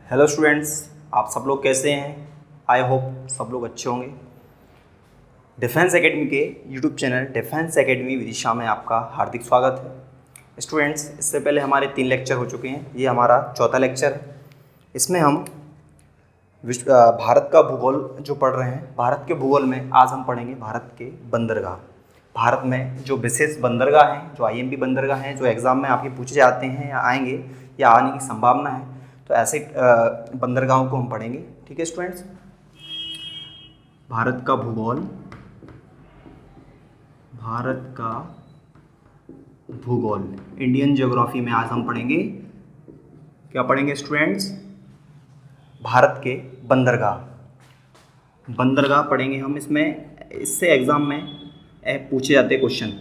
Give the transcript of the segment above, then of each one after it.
Hello students, आप सब लोग कैसे हैं? आई होप सब लोग अच्छे होंगे। डिफेंस एकेडमी के YouTube channel defence academy Vidisha में आपका हार्दिक स्वागत है। स्टूडेंट्स, इससे पहले हमारे 3 लेक्चर हो चुके हैं, ये हमारा चौथा लेक्चर है। इसमें हम भारत का भूगोल जो पढ़ रहे हैं। भारत के भूगोल में आज हम पढ़ेंगे भारत के बंदरगाह। भारत में जो विशेष बंदरगाह हैं, जो आईएमपी बंदरगाह हैं, जो एग्ज़ाम में आपके पूछे जाते हैं या आएंगे या आने की संभावना है, तो ऐसे बंदरगाहों को हम पढ़ेंगे। ठीक है स्टूडेंट्स, भारत का भूगोल, भारत का भूगोल, इंडियन ज्योग्राफी में आज हम पढ़ेंगे। क्या पढ़ेंगे स्टूडेंट्स? भारत के बंदरगाह। बंदरगाह पढ़ेंगे हम। इससे एग्ज़ाम में पूछे जाते क्वेश्चन।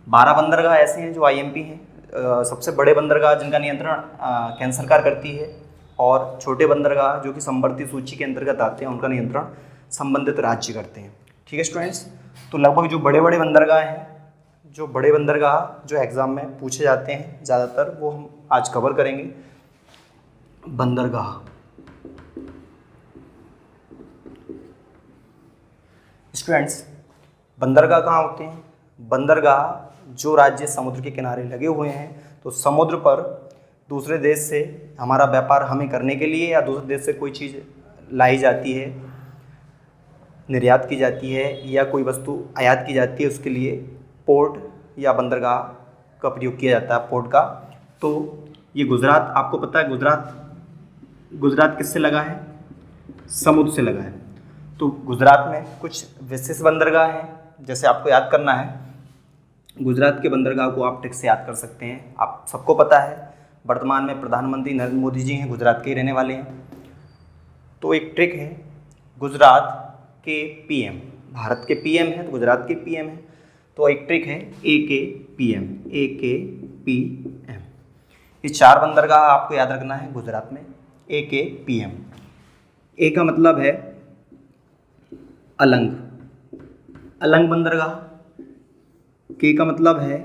12 बंदरगाह ऐसे हैं जो आईएमपी हैं। सबसे बड़े बंदरगाह जिनका नियंत्रण केंद्र सरकार करती है, और छोटे बंदरगाह जो कि संवर्ती सूची के अंतर्गत आते हैं, उनका नियंत्रण संबंधित राज्य करते हैं। ठीक है स्टूडेंट्स, तो लगभग जो बड़े बड़े बंदरगाह हैं, जो एग्ज़ाम में पूछे जाते हैं ज़्यादातर, वो हम आज कवर करेंगे। बंदरगाह, स्टूडेंट्स, बंदरगाह कहाँ होते हैं? बंदरगाह जो राज्य समुद्र के किनारे लगे हुए हैं, तो समुद्र पर दूसरे देश से हमारा व्यापार हमें करने के लिए या दूसरे देश से कोई चीज़ लाई जाती है, निर्यात की जाती है, या कोई वस्तु आयात की जाती है, उसके लिए पोर्ट या बंदरगाह का प्रयोग किया जाता है, पोर्ट का। तो ये गुजरात, आपको पता है गुजरात किससे लगा है? समुद्र से लगा है। तो गुजरात में कुछ विशेष बंदरगाह हैं, जैसे आपको याद करना है। गुजरात के बंदरगाह को आप ट्रिक से याद कर सकते हैं। आप सबको पता है, वर्तमान में प्रधानमंत्री नरेंद्र मोदी जी हैं, गुजरात के ही रहने वाले हैं। तो एक ट्रिक है, गुजरात के पीएम, भारत के पीएम हैं तो गुजरात के पीएम हैं, तो एक ट्रिक है AKPM, AKPM। ये 4 बंदरगाह आपको याद रखना है गुजरात में। AKPM, ए का मतलब है अलंग, अलंग बंदरगाह। के का मतलब है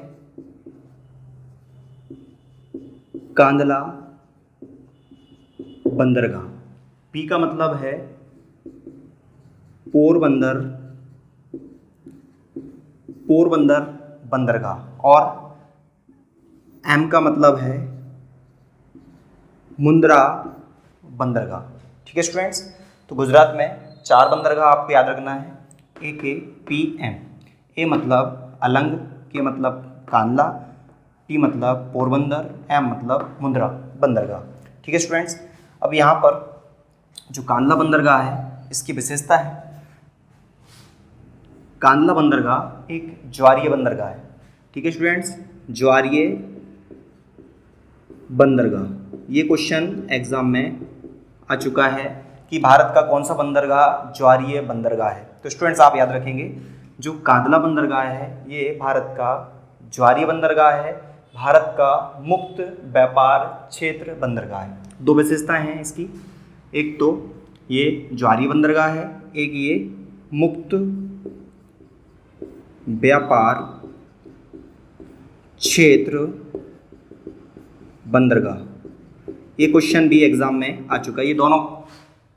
कांदला बंदरगाह। पी का मतलब है पोरबंदर बंदरगाह। और एम का मतलब है मुंद्रा बंदरगाह। ठीक है स्टूडेंट्स, तो गुजरात में 4 बंदरगाह आपको याद रखना है। AKPM, ए मतलब अलंग, के मतलब कांदला, पी मतलब पोरबंदर, एम मतलब मुंद्रा बंदरगाह। ठीक है स्टूडेंट्स, अब यहाँ पर जो कांदला बंदरगाह है, इसकी विशेषता है, कांदला बंदरगाह एक ज्वारीय बंदरगाह है। ठीक है स्टूडेंट्स, ज्वारीय बंदरगाह। ये क्वेश्चन एग्जाम में आ चुका है कि भारत का कौन सा बंदरगाह ज्वारीय बंदरगाह है। तो स्टूडेंट्स, आप याद रखेंगे, जो कांदला बंदरगाह है ये भारत का ज्वारीय बंदरगाह है, भारत का मुक्त व्यापार क्षेत्र बंदरगाह है। 2 विशेषताएं हैं इसकी, एक तो ये ज्वारीय बंदरगाह है, एक ये मुक्त व्यापार क्षेत्र बंदरगाह। ये क्वेश्चन भी एग्जाम में आ चुका है। ये दोनों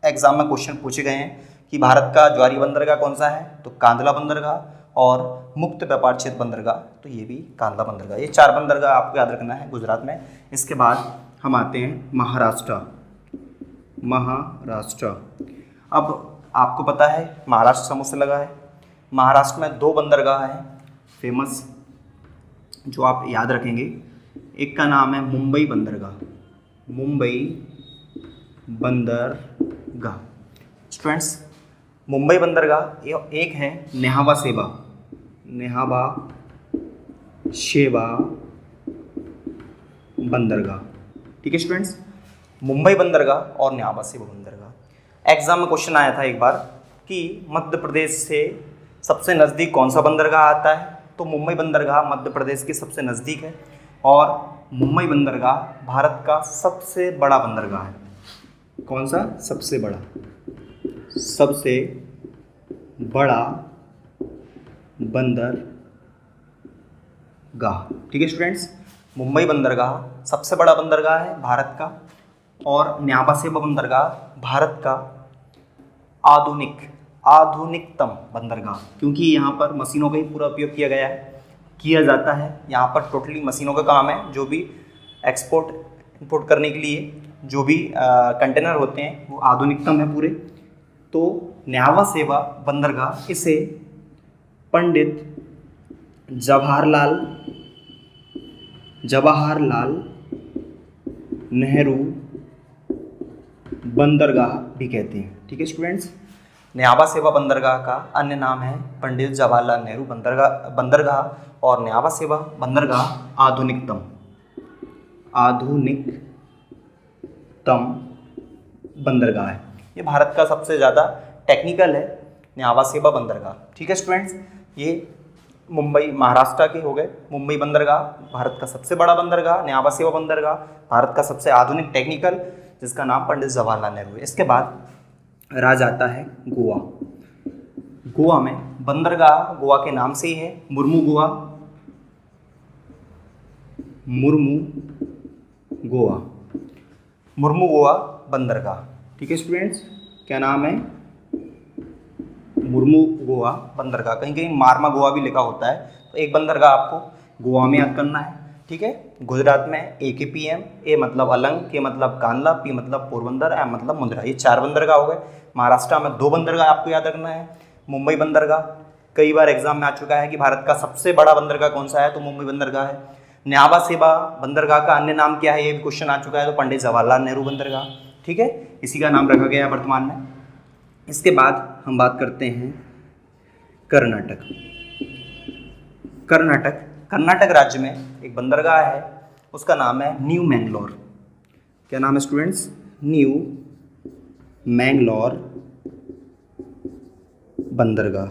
एग्जाम में क्वेश्चन पूछे गए हैं कि भारत का ज्वारीय बंदरगाह कौन सा है, तो कांदला बंदरगाह, और मुक्त व्यापार क्षेत्र बंदरगाह, तो ये भी कांदला बंदरगाह। ये 4 बंदरगाह आपको याद रखना है गुजरात में। इसके बाद हम आते हैं महाराष्ट्र। अब आपको पता है महाराष्ट्र समुद्र से लगा है। महाराष्ट्र में 2 बंदरगाह हैं फेमस, जो आप याद रखेंगे। एक का नाम है मुंबई बंदरगाह, मुंबई बंदरगाह। स्टूडेंट्स, मुंबई बंदरगाह एक है नेहावा शेवा बंदरगाह। ठीक है स्टूडेंट्स, मुंबई बंदरगाह और नेहावा शेवा बंदरगाह। एग्जाम में क्वेश्चन आया था एक बार कि मध्य प्रदेश से सबसे नज़दीक कौन सा बंदरगाह आता है, तो मुंबई बंदरगाह मध्य प्रदेश के सबसे नज़दीक है, और मुंबई बंदरगाह भारत का सबसे बड़ा बंदरगाह है। कौन सा? सबसे बड़ा बंदरगाह। ठीक है स्टूडेंट्स, मुंबई बंदरगाह सबसे बड़ा बंदरगाह है भारत का, और न्यावा सेवा बंदरगाह भारत का आधुनिकतम बंदरगाह, क्योंकि यहाँ पर मशीनों का ही पूरा उपयोग किया जाता है। यहाँ पर टोटली मशीनों का काम है। जो भी एक्सपोर्ट इंपोर्ट करने के लिए जो भी कंटेनर होते हैं वो आधुनिकतम है पूरे। तो न्यावा सेवा बंदरगाह इसे पंडित जवाहरलाल नेहरू बंदरगाह भी कहते हैं। ठीक है स्टूडेंट्स, न्यावा सेवा बंदरगाह का अन्य नाम है पंडित जवाहरलाल नेहरू बंदरगाह और न्यावा सेवा बंदरगाह आधुनिकतम बंदरगाह है। ये भारत का सबसे ज़्यादा टेक्निकल है न्यावा सेवा बंदरगाह। ठीक है स्टूडेंट्स, ये मुंबई महाराष्ट्र के हो गए। मुंबई बंदरगाह भारत का सबसे बड़ा बंदरगाह, न्यावा सेवा बंदरगाह भारत का सबसे आधुनिक टेक्निकल, जिसका नाम पंडित जवाहरलाल नेहरू है। इसके बाद राज्य आता है गोवा। गोवा में बंदरगाह गोवा के नाम से ही है, मुर्मू गोवा बंदरगाह। ठीक है स्टूडेंट्स, क्या नाम है? मुर्मू गोवा बंदरगाह। कहीं कहीं मारमा गोवा भी लिखा होता है। तो एक बंदरगाह आपको गोवा में याद करना है। ठीक है, गुजरात में AKPM, ए मतलब अलंग, के मतलब कांदला, पी मतलब पोरबंदर, एम मतलब मुंद्रा। ये 4 बंदरगाह हो गए। महाराष्ट्र में 2 बंदरगाह आपको याद रखना है। मुंबई बंदरगाह कई बार एग्जाम में आ चुका है कि भारत का सबसे बड़ा बंदरगाह कौन सा है, तो मुंबई बंदरगाह है। न्यावा सेवा बंदरगाह का अन्य नाम क्या है, ये भी क्वेश्चन आ चुका है, तो पंडित जवाहरलाल नेहरू बंदरगाह। ठीक है, इसी का नाम रखा गया है वर्तमान में। इसके बाद हम बात करते हैं कर्नाटक राज्य में एक बंदरगाह है, उसका नाम है न्यू मैंगलोर। क्या नाम है स्टूडेंट्स? न्यू मैंगलोर बंदरगाह।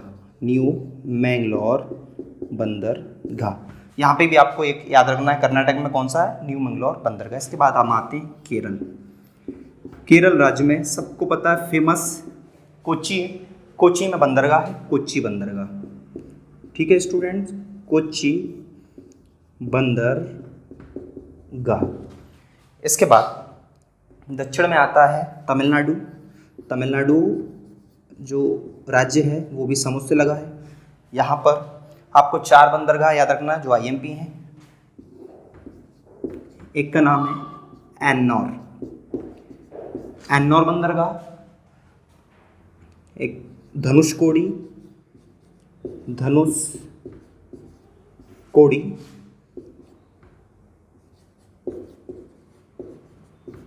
यहाँ पे भी आपको एक याद रखना है, कर्नाटक में कौन सा है, न्यू मैंगलोर बंदरगाह। इसके बाद हम आते हैं केरल राज्य में सबको पता है फेमस कोच्चि में बंदरगाह है, कोच्चि बंदरगाह। ठीक है स्टूडेंट्स, कोच्चि बंदरगाह। इसके बाद दक्षिण में आता है तमिलनाडु जो राज्य है वो भी समुद्र से लगा है। यहाँ पर आपको 4 बंदरगाह याद रखना है जो IMP हैं। एक का नाम है एन्नौर बंदरगाह, एक धनुषकोडी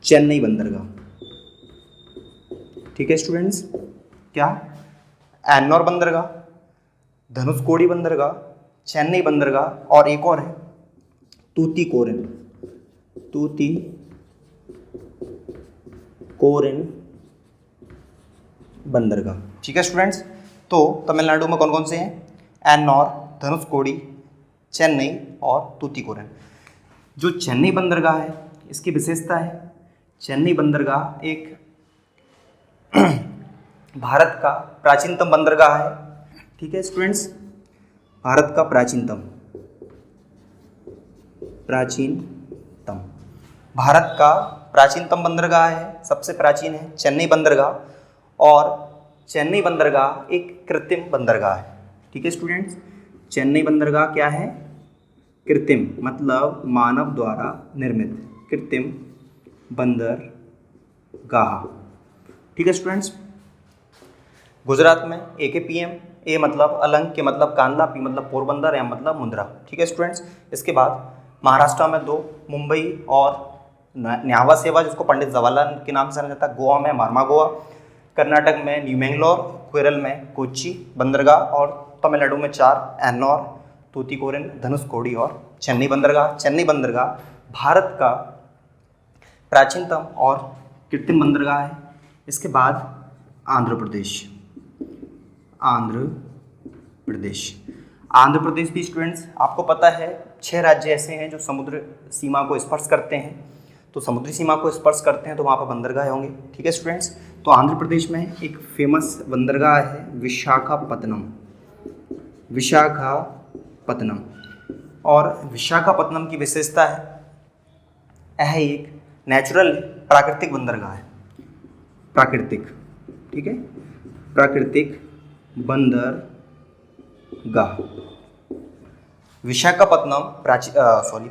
चेन्नई बंदरगाह। ठीक है स्टूडेंट्स, क्या? एन्नौर बंदरगाह, धनुषकोडी बंदरगाह, चेन्नई बंदरगाह और एक और है तूतीकोरिन बंदरगाह। ठीक है स्टूडेंट्स, तो तमिलनाडु में कौन कौन से हैं? एन्नौर, धनुषकोडी, चेन्नई और तूतीकोरिन। जो चेन्नई बंदरगाह है इसकी विशेषता है, चेन्नई बंदरगाह एक भारत का प्राचीनतम बंदरगाह है। ठीक है स्टूडेंट्स, भारत का प्राचीनतम बंदरगाह है, सबसे प्राचीन है चेन्नई बंदरगाह। और चेन्नई बंदरगाह एक कृत्रिम बंदरगाह है। ठीक है स्टूडेंट्स, चेन्नई बंदरगाह क्या है? कृत्रिम, मतलब मानव द्वारा निर्मित कृत्रिम बंदरगाह। ठीक है स्टूडेंट्स, गुजरात में AKPM, ए मतलब अलंग, के मतलब कांदला, पी मतलब पोरबंदर, एम मतलब मुंद्रा। ठीक है स्टूडेंट्स, इसके बाद महाराष्ट्र में 2, मुंबई और न्यावा सेवा जिसको पंडित जवाहरलाल के नाम से जाना जाता है, गोवा में मार्मा गोवा, कर्नाटक में न्यू मैंगलोर, केरल में कोच्चि बंदरगाह और तमिलनाडु में 4 एन्नौर, तूतीकोरिन, धनुषकोडी और चेन्नई बंदरगाह। चेन्नई बंदरगाह भारत का प्राचीनतम और कृत्रिम बंदरगाह है। इसके बाद आंध्र प्रदेश भी स्टूडेंट्स आपको पता है 6 राज्य ऐसे हैं जो समुद्र सीमा को स्पर्श करते हैं। तो समुद्री सीमा को स्पर्श करते हैं तो वहाँ पर बंदरगाह होंगे। ठीक है स्टूडेंट्स, तो आंध्र प्रदेश में एक फेमस बंदरगाह है विशाखापत्तनम। और विशाखापत्तनम की विशेषता है, यह एक नेचुरल प्राकृतिक बंदरगाह है, प्राकृतिक, ठीक है, प्राकृतिक बंदरगाह। विशाखापत्तनम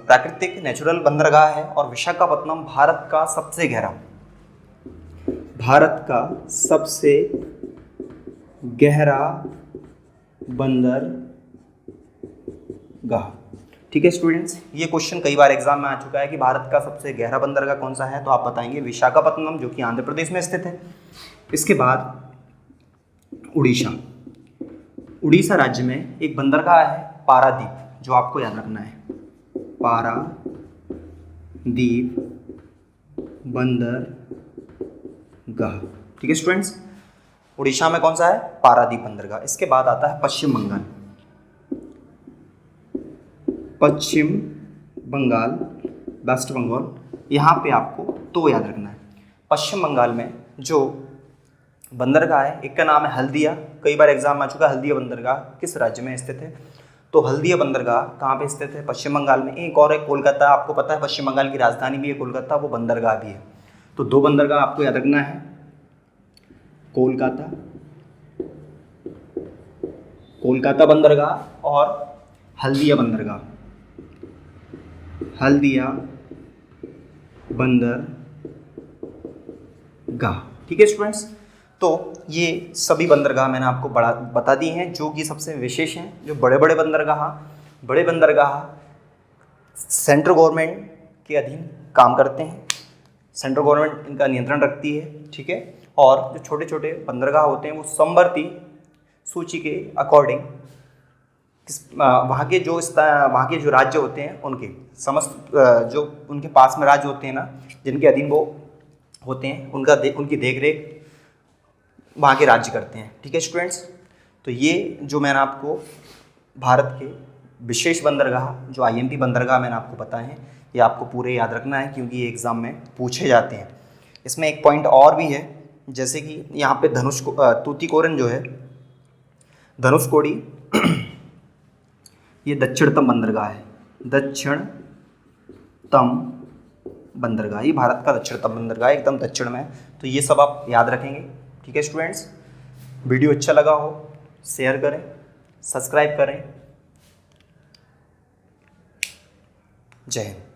प्राकृतिक नेचुरल बंदरगाह है और विशाखापत्तनम भारत का सबसे गहरा बंदरगाह। ठीक है स्टूडेंट्स, ये क्वेश्चन कई बार एग्जाम में आ चुका है कि भारत का सबसे गहरा बंदरगाह कौन सा है, तो आप बताएंगे विशाखापत्तनम, जो कि आंध्र प्रदेश में स्थित है। इसके बाद उड़ीसा राज्य में एक बंदरगाह है पारादीप, जो आपको याद रखना है, पारादीप बंदरगाह। ठीक है स्टूडेंट्स, उड़ीसा में कौन सा है, पारादीप बंदरगाह। इसके बाद आता है पश्चिम बंगाल, वेस्ट बंगाल। यहाँ पे आपको तो याद रखना है, पश्चिम बंगाल में जो बंदरगाह है, एक का नाम है हल्दिया, कई बार एग्जाम में आ चुका है हल्दिया बंदरगाह किस राज्य में स्थित है, तो हल्दिया बंदरगाह कहाँ पे स्थित है, पश्चिम बंगाल में। एक और है कोलकाता, आपको पता है पश्चिम बंगाल की राजधानी भी है कोलकाता, वो बंदरगाह भी है। तो दो बंदरगाह आपको याद रखना है, कोलकाता बंदरगाह और हल्दिया बंदरगाह, ठीक है स्टूडेंट्स। तो ये सभी बंदरगाह मैंने आपको बता दिए हैं, जो कि सबसे विशेष हैं। जो बड़े बंदरगाह सेंट्रल गवर्नमेंट के अधीन काम करते हैं, सेंट्रल गवर्नमेंट इनका नियंत्रण रखती है, ठीक है। और जो छोटे छोटे बंदरगाह होते हैं वो समवर्ती सूची के अकॉर्डिंग वहाँ के जो राज्य होते हैं उनके समस्त जो उनके पास में राज्य होते हैं ना, जिनके अधीन वो होते हैं, उनकी देखरेख वहाँ के राज्य करते हैं। ठीक है स्टूडेंट्स, तो ये जो मैंने आपको भारत के विशेष बंदरगाह, जो IMP बंदरगाह मैंने आपको बताए हैं, ये आपको पूरे याद रखना है, क्योंकि ये एग्ज़ाम में पूछे जाते हैं। इसमें एक पॉइंट और भी है, जैसे कि यहाँ पे तूतीकोरिन जो है, धनुषकोडी, ये दक्षिणतम बंदरगाह है, ये भारत का दक्षिणतम बंदरगाह है, एकदम दक्षिण में। तो ये सब आप याद रखेंगे। ठीक है स्टूडेंट्स, वीडियो अच्छा लगा हो शेयर करें, सब्सक्राइब करें। जय हिंद।